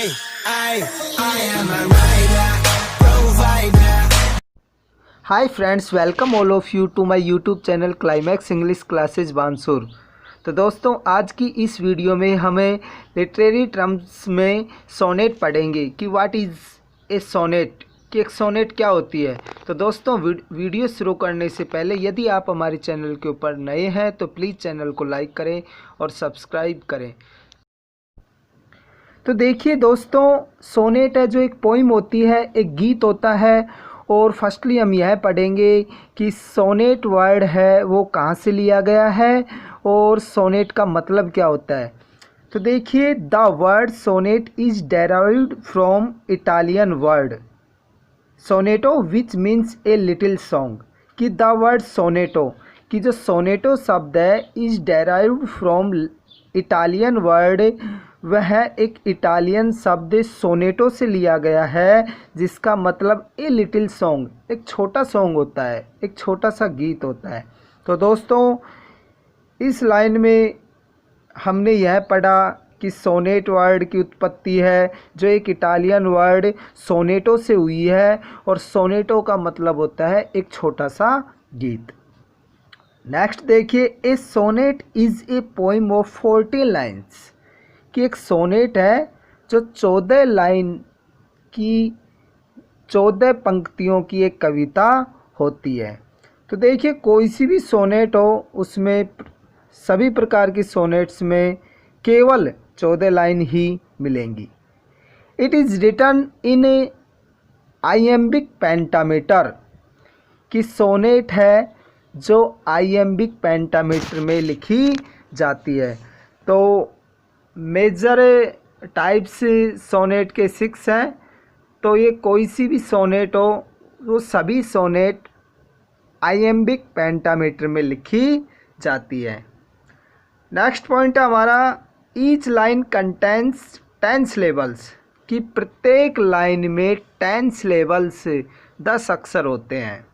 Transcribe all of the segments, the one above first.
I am a rider, provider. Hi friends, welcome all of you to my YouTube channel Climax English Classes Bansur. तो दोस्तों, आज की इस video में हमें लिटरेरी टर्म्स में सोनेट पढ़ेंगे कि व्हाट इज़ ए सोनेट, कि एक सोनेट क्या होती है। तो दोस्तों, वीडियो शुरू करने से पहले यदि आप हमारे चैनल के ऊपर नए हैं तो प्लीज़ चैनल को लाइक करें और सब्सक्राइब करें। तो देखिए दोस्तों, सोनेट है जो एक पोइम होती है, एक गीत होता है। और फर्स्टली हम यह पढ़ेंगे कि सोनेट वर्ड है वो कहाँ से लिया गया है और सोनेट का मतलब क्या होता है। तो देखिए, the word sonnet is derived from Italian word sonetto which means a little song. कि द वर्ड सोनेटो, कि जो सोनेटो शब्द है is derived from Italian word, वह एक इटालियन शब्द सोनेटो से लिया गया है, जिसका मतलब ए लिटिल सॉन्ग, एक छोटा सॉन्ग होता है, एक छोटा सा गीत होता है। तो दोस्तों, इस लाइन में हमने यह पढ़ा कि सोनेट वर्ड की उत्पत्ति है जो एक इटालियन वर्ड सोनेटो से हुई है, और सोनेटो का मतलब होता है एक छोटा सा गीत। नेक्स्ट देखिए, a sonnet is a poem of 40 lines. कि एक सोनेट है जो 14 लाइन की, 14 पंक्तियों की एक कविता होती है। तो देखिए, कोई सी भी सोनेट हो उसमें, सभी प्रकार की सोनेट्स में केवल 14 लाइन ही मिलेंगी। It is written in a iambic pentameter. कि सोनेट है जो आइएम्बिक पेंटामीटर में लिखी जाती है। तो मेजर टाइप्स सोनेट के 6 हैं। तो ये कोई सी भी सोनेट हो, वो सभी सोनेट आइएम्बिक पेंटामीटर में लिखी जाती है। नेक्स्ट पॉइंट है हमारा, ईच लाइन कंटेंस 10 सिलेबल्स। कि प्रत्येक लाइन में 10 सिलेबल्स 10 अक्षर होते हैं।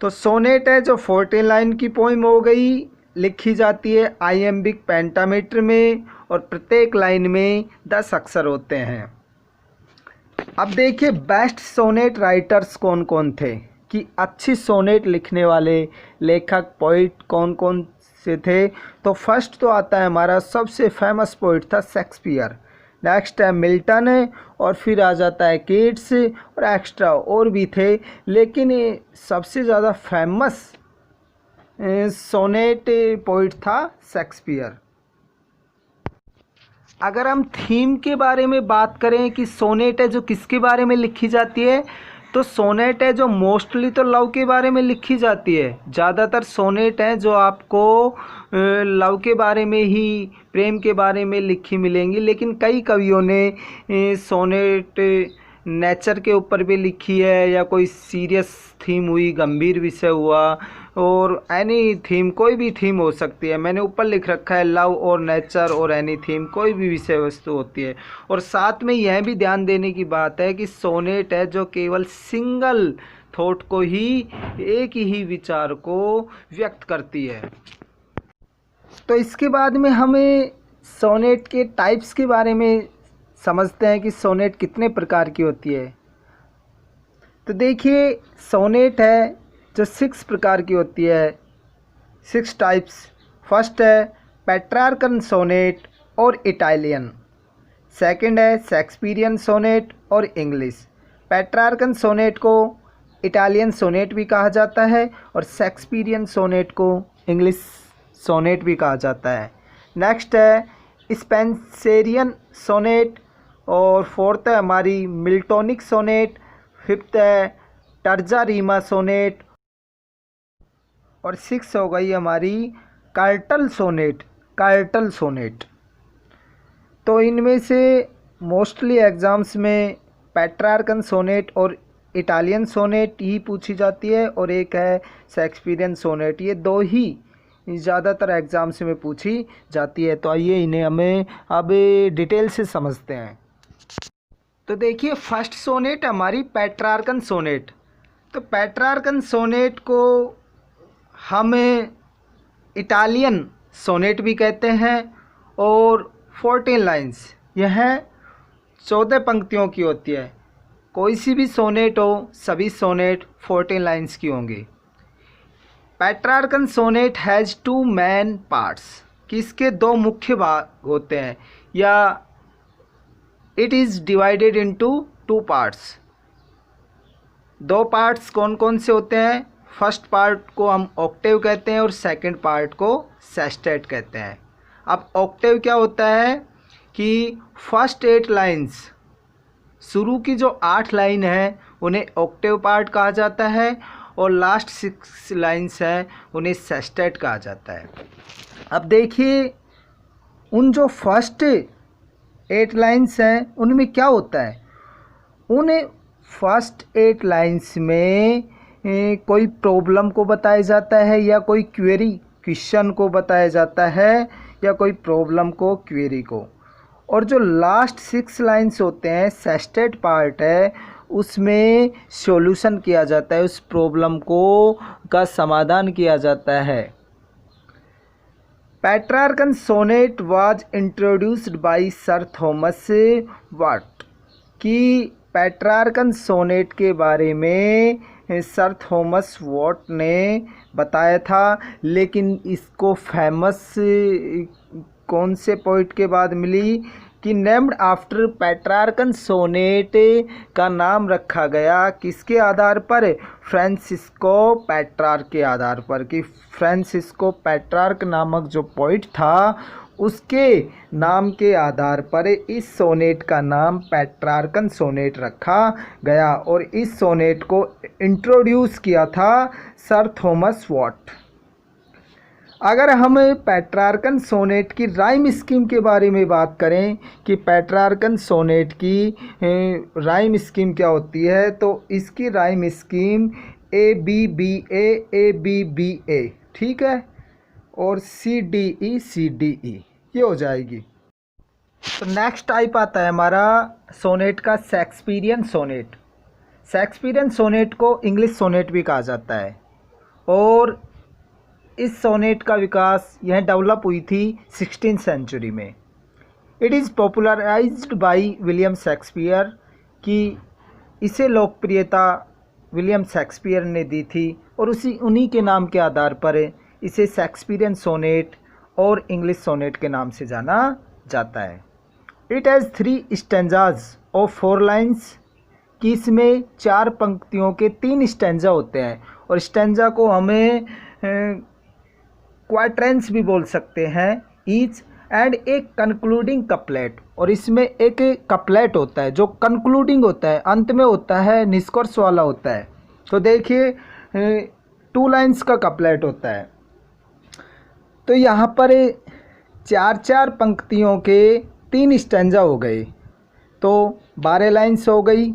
तो सोनेट है जो 14 लाइन की पोइम हो गई, लिखी जाती है आइएम्बिक पेंटामीटर में, और प्रत्येक लाइन में 10 अक्षर होते हैं। अब देखिए, बेस्ट सोनेट राइटर्स कौन कौन थे, कि अच्छी सोनेट लिखने वाले लेखक पोइट कौन कौन से थे। तो फर्स्ट तो आता है हमारा, सबसे फेमस पोइट था शेक्सपियर। नेक्स्ट है मिल्टन है, और फिर आ जाता है कीट्स, और एक्स्ट्रा और भी थे, लेकिन ये सबसे ज़्यादा फेमस सोनेट पोइट था शेक्सपियर। अगर हम थीम के बारे में बात करें कि सोनेट है जो किसके बारे में लिखी जाती है, तो सोनेट है जो मोस्टली तो लव के बारे में लिखी जाती है। ज़्यादातर सोनेट हैं जो आपको लव के बारे में ही, प्रेम के बारे में लिखी मिलेंगी, लेकिन कई कवियों ने सोनेट नेचर के ऊपर भी लिखी है, या कोई सीरियस थीम हुई, गंभीर विषय हुआ, और एनी थीम, कोई भी थीम हो सकती है। मैंने ऊपर लिख रखा है लव और नेचर और एनी थीम, कोई भी विषय वस्तु होती है। और साथ में यह भी ध्यान देने की बात है कि सोनेट है जो केवल सिंगल थॉट को ही, एक ही विचार को व्यक्त करती है। तो इसके बाद में हमें सोनेट के टाइप्स के बारे में समझते हैं कि सोनेट कितने प्रकार की होती है। तो देखिए, सोनेट है जो 6 प्रकार की होती है, 6 टाइप्स। फर्स्ट है पेट्रार्कन सोनेट और इटालियन। सेकंड है शेक्सपियरियन सोनेट और इंग्लिश। पेट्रार्कन सोनेट को इटालियन सोनेट भी कहा जाता है, और शेक्सपियरियन सोनेट को इंग्लिश सोनेट भी कहा जाता है। नेक्स्ट है स्पेंसेरियन सोनेट, और फोर्थ है हमारी मिल्टोनिक सोनेट। फिफ्थ है टर्जारीमा सोनेट, और 6 हो गई हमारी कार्टल सोनेट, कार्टल सोनेट। तो इनमें से मोस्टली एग्ज़ाम्स में पेट्रार्कन सोनेट और इटालियन सोनेट ही पूछी जाती है, और एक है शेक्सपियरियन सोनेट। ये दो ही ज़्यादातर एग्ज़ाम्स में पूछी जाती है। तो आइए इन्हें हमें अब डिटेल से समझते हैं। तो देखिए, फर्स्ट सोनेट हमारी पेट्रार्कन सोनेट। तो पेट्रार्कन सोनेट को हम इटालियन सोनेट भी कहते हैं, और 14 लाइन्स, यह 14 पंक्तियों की होती है। कोई सी भी सोनेट हो, सभी सोनेट 14 लाइन्स की होंगी। Petrarchan sonnet has 2 main parts, कि इसके 2 मुख्य भाग होते हैं, या it is divided into 2 parts. 2 parts कौन कौन से होते हैं? फर्स्ट पार्ट को हम ऑक्टेव कहते हैं और सेकंड पार्ट को सेस्टेट कहते हैं। अब ऑक्टेव क्या होता है कि फर्स्ट 8 लाइन्स, शुरू की जो 8 लाइन है उन्हें ऑक्टेव पार्ट कहा जाता है, और लास्ट 6 लाइन्स हैं उन्हें सेस्टेट कहा जाता है। अब देखिए, उन जो फर्स्ट 8 लाइन्स हैं उनमें क्या होता है, उन्हें फर्स्ट 8 लाइन्स में कोई प्रॉब्लम को बताया जाता है, या कोई क्वेरी क्वेश्चन को बताया जाता है, या कोई प्रॉब्लम को क्वेरी को। और जो लास्ट 6 लाइन्स होते हैं, सेस्टेट पार्ट है, उसमें सॉल्यूशन किया जाता है, उस प्रॉब्लम को का समाधान किया जाता है। Petrarchan sonnet was introduced by Sir Thomas Wyatt, कि पेट्रार्कन सोनेट के बारे में सर थॉमस वॉट ने बताया था, लेकिन इसको फेमस कौन से पॉइंट के बाद मिली कि नेम्ड आफ्टर पेट्रार्कन सोनेट का नाम रखा गया किसके आधार पर? फ्रांसिस्को पेट्रार्क के आधार पर, कि फ्रांसिस्को पेट्रार्क नामक जो पॉइंट था उसके नाम के आधार पर इस सोनेट का नाम पेट्रार्कन सोनेट रखा गया, और इस सोनेट को इंट्रोड्यूस किया था सर थॉमस वॉट। अगर हम पेट्रार्कन सोनेट की राइम स्कीम के बारे में बात करें कि पेट्रार्कन सोनेट की राइम स्कीम क्या होती है, तो इसकी राइम स्कीम ABBA, ठीक है, और CDE ये हो जाएगी। तो नेक्स्ट टाइप आता है हमारा सोनेट का शेक्सपियरियन सोनेट। शेक्सपियरियन सोनेट को इंग्लिश सोनेट भी कहा जाता है, और इस सोनेट का विकास यह डेवलप हुई थी 16th सेंचुरी में। It is popularised by William Shakespeare, कि इसे लोकप्रियता विलियम शेक्सपियर ने दी थी, और उन्हीं के नाम के आधार पर इसे शेक्सपियरियन सोनेट और इंग्लिश सोनेट के नाम से जाना जाता है। It has 3 stanzas of 4 lines, कि इसमें 4 पंक्तियों के 3 स्टैंजा होते हैं, और स्टैंजा को हमें क्वाट्रेंस भी बोल सकते हैं, ईच, एंड एक कंक्लूडिंग कपलेट, और इसमें एक कपलेट होता है जो कंक्लूडिंग होता है, अंत में होता है, निष्कर्ष वाला होता है। तो देखिए 2 लाइन्स का कपलेट होता है, तो यहाँ पर 4 पंक्तियों के 3 स्टैंजा हो गए, तो 12 लाइन्स हो गई।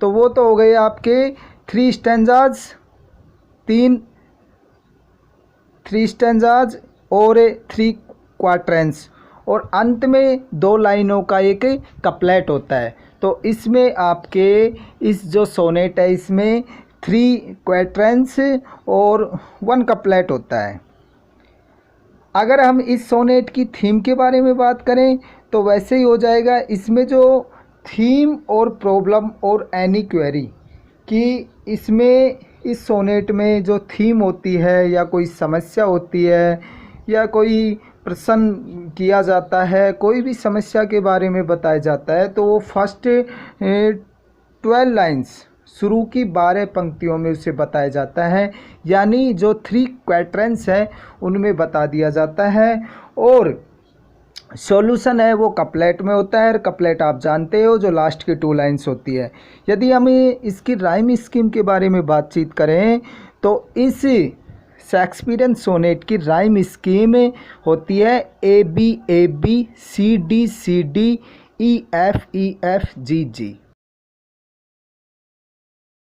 तो वो तो हो गए आपके 3 स्टैंजाज, 3 स्टैंजाज और 3 क्वाट्रेंस, और अंत में 2 लाइनों का एक कपलेट होता है। तो इसमें आपके इस जो सोनेट है इसमें 3 क्वाट्रेंस और 1 कपलेट होता है। अगर हम इस सोनेट की थीम के बारे में बात करें तो वैसे ही हो जाएगा। इसमें जो थीम और प्रॉब्लम और एनी क्वेरी, कि इसमें इस सोनेट में जो थीम होती है या कोई समस्या होती है या कोई प्रश्न किया जाता है, कोई भी समस्या के बारे में बताया जाता है, तो वो फर्स्ट 12 लाइन्स, शुरू की 12 पंक्तियों में उसे बताया जाता है, यानी जो 3 क्वाट्रेंस हैं उनमें बता दिया जाता है, और सॉल्यूशन है वो कपलेट में होता है। कपलेट आप जानते हो जो लास्ट की 2 लाइन्स होती है। यदि हम इसकी राइम स्कीम के बारे में बातचीत करें तो इस शेक्सपियरियन सोनेट की राइम स्कीम होती है ABAB, CD CD, EF EF GG।